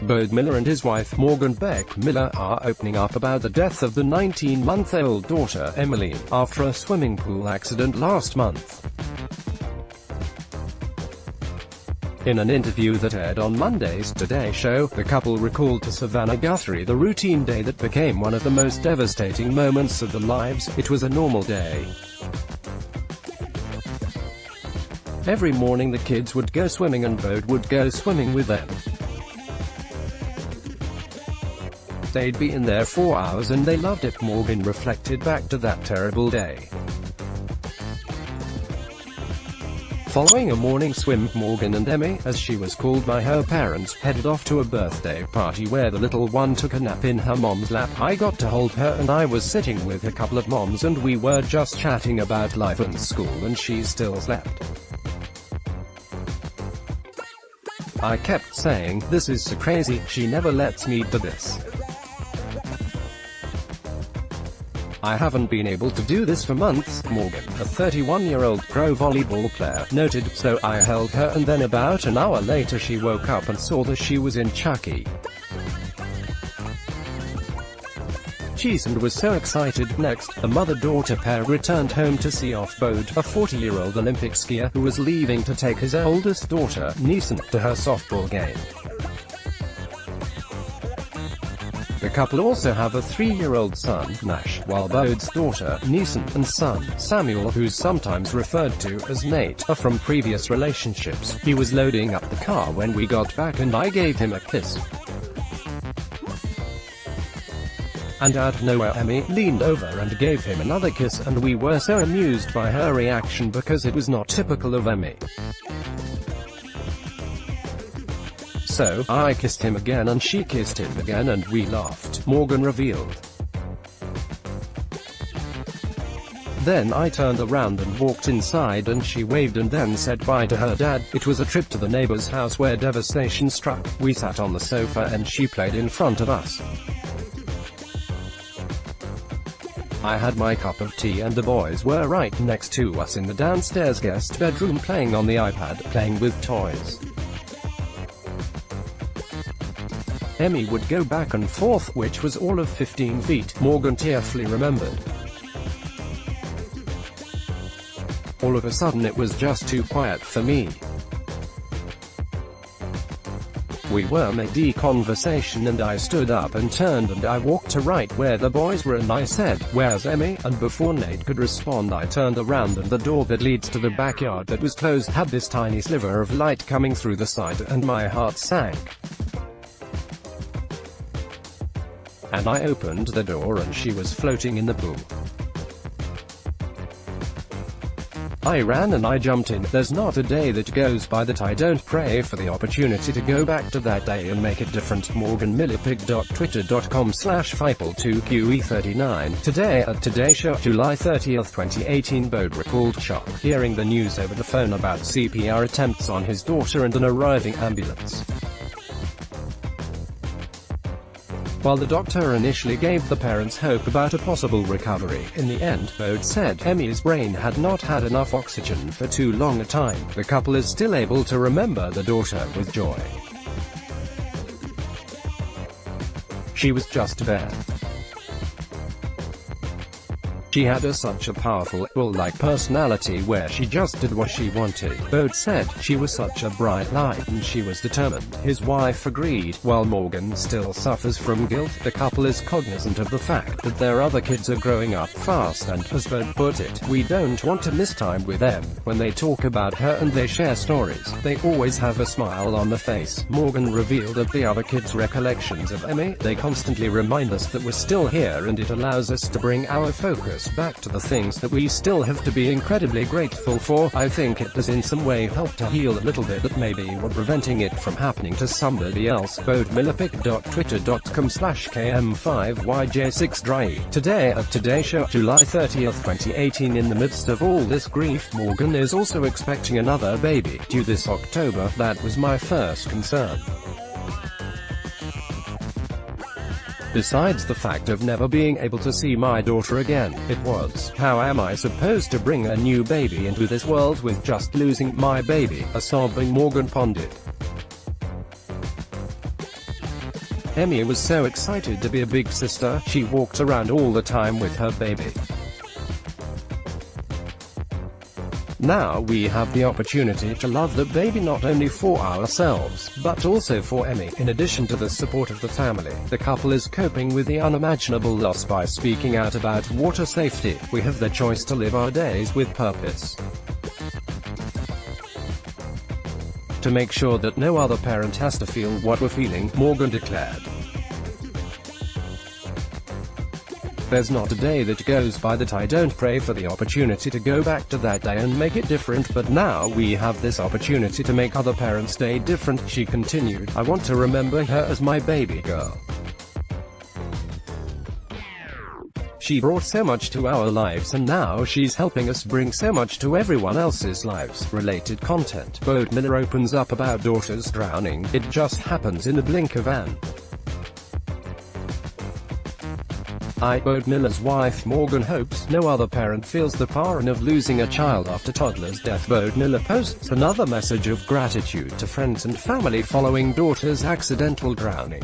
Bode Miller and his wife Morgan Beck Miller are opening up about the death of the 19-month-old daughter Emily, after a swimming pool accident last month. In an interview that aired on Monday's Today Show, the couple recalled to Savannah Guthrie the routine day that became one of the most devastating moments of their lives. "It was a normal day. Every morning the kids would go swimming and Bode would go swimming with them. They'd be in there 4 hours and they loved it." Morgan reflected back to that terrible day. Following a morning swim, Morgan and Emmy, as she was called by her parents, headed off to a birthday party where the little one took a nap in her mom's lap. "I got to hold her and I was sitting with a couple of moms and we were just chatting about life and school and she still slept. I kept saying, 'This is so crazy, she never lets me do this. I haven't been able to do this for months," Morgan, a 31-year-old pro volleyball player, noted. "So I held her and then about an hour later she woke up and saw that she was in Chucky. Cheese and was so excited." Next, the mother-daughter pair returned home to see off Bode, a 40-year-old Olympic skier who was leaving to take his oldest daughter, Neeson, to her softball game. The couple also have a 3-year-old son, Nash, while Bode's daughter, Neeson, and son, Samuel, who's sometimes referred to as Nate, are from previous relationships. "He was loading up the car when we got back and I gave him a kiss. And out of nowhere Emmy leaned over and gave him another kiss and we were so amused by her reaction because it was not typical of Emmy. So, I kissed him again and she kissed him again and we laughed," Morgan revealed. "Then I turned around and walked inside and she waved and then said bye to her dad. It was a trip to the neighbor's house where devastation struck. We sat on the sofa and she played in front of us. I had my cup of tea and the boys were right next to us in the downstairs guest bedroom playing on the iPad, playing with toys. Emmy would go back and forth, which was all of 15 feet, Morgan tearfully remembered. All of a sudden it was just too quiet for me. We were mid-conversation and I stood up and turned and I walked to right where the boys were and I said, 'Where's Emmy?' And before Nate could respond I turned around and the door that leads to the backyard that was closed had this tiny sliver of light coming through the side and my heart sank. And I opened the door and she was floating in the pool. I ran and I jumped in. There's not a day that goes by that I don't pray for the opportunity to go back to that day and make it different." Morgan Miller. Pic.twitter.com/Fipel2QE39. Today at Today Show, July 30, 2018. Bode recalled shock hearing the news over the phone about CPR attempts on his daughter and an arriving ambulance. While the doctor initially gave the parents hope about a possible recovery, in the end, Bode said, Emmy's brain had not had enough oxygen for too long a time. The couple is still able to remember the daughter with joy. "She was just there. She had such a powerful, bull-like personality where she just did what she wanted," Bode said. "She was such a bright light and she was determined." His wife agreed. While Morgan still suffers from guilt, the couple is cognizant of the fact that their other kids are growing up fast and, as Bode put it, "We don't want to miss time with them. When they talk about her and they share stories, they always have a smile on the face." Morgan revealed that the other kids' recollections of Emmy, "They constantly remind us that we're still here and it allows us to bring our focus back to the things that we still have to be incredibly grateful for. I think it does in some way help to heal a little bit that maybe we're preventing it from happening to somebody else." Bode Miller. Pic.twitter.com/KM5YJ6Dry. Today at Today Show, July 30, 2018. In the midst of all this grief, Morgan is also expecting another baby, due this October. "That was my first concern. Besides the fact of never being able to see my daughter again, it was, how am I supposed to bring a new baby into this world with just losing my baby?" a sobbing Morgan pondered. Emmy was so excited to be a big sister, she walked around all the time with her baby. Now we have the opportunity to love the baby not only for ourselves, but also for Emmy. In addition to the support of the family, the couple is coping with the unimaginable loss by speaking out about water safety. We have the choice to live our days with purpose. To make sure that no other parent has to feel what we're feeling, Morgan declared. There's not a day that goes by that I don't pray for the opportunity to go back to that day and make it different, but now we have this opportunity to make other parents' day different, she continued. I want to remember her as my baby girl. She brought so much to our lives and now she's helping us bring so much to everyone else's lives. Related content. Bode Miller opens up about daughters drowning. It just happens in the blink of an eye. Bode Miller's wife Morgan hopes no other parent feels the pain of losing a child after toddler's death. Bode Miller posts another message of gratitude to friends and family following daughter's accidental drowning.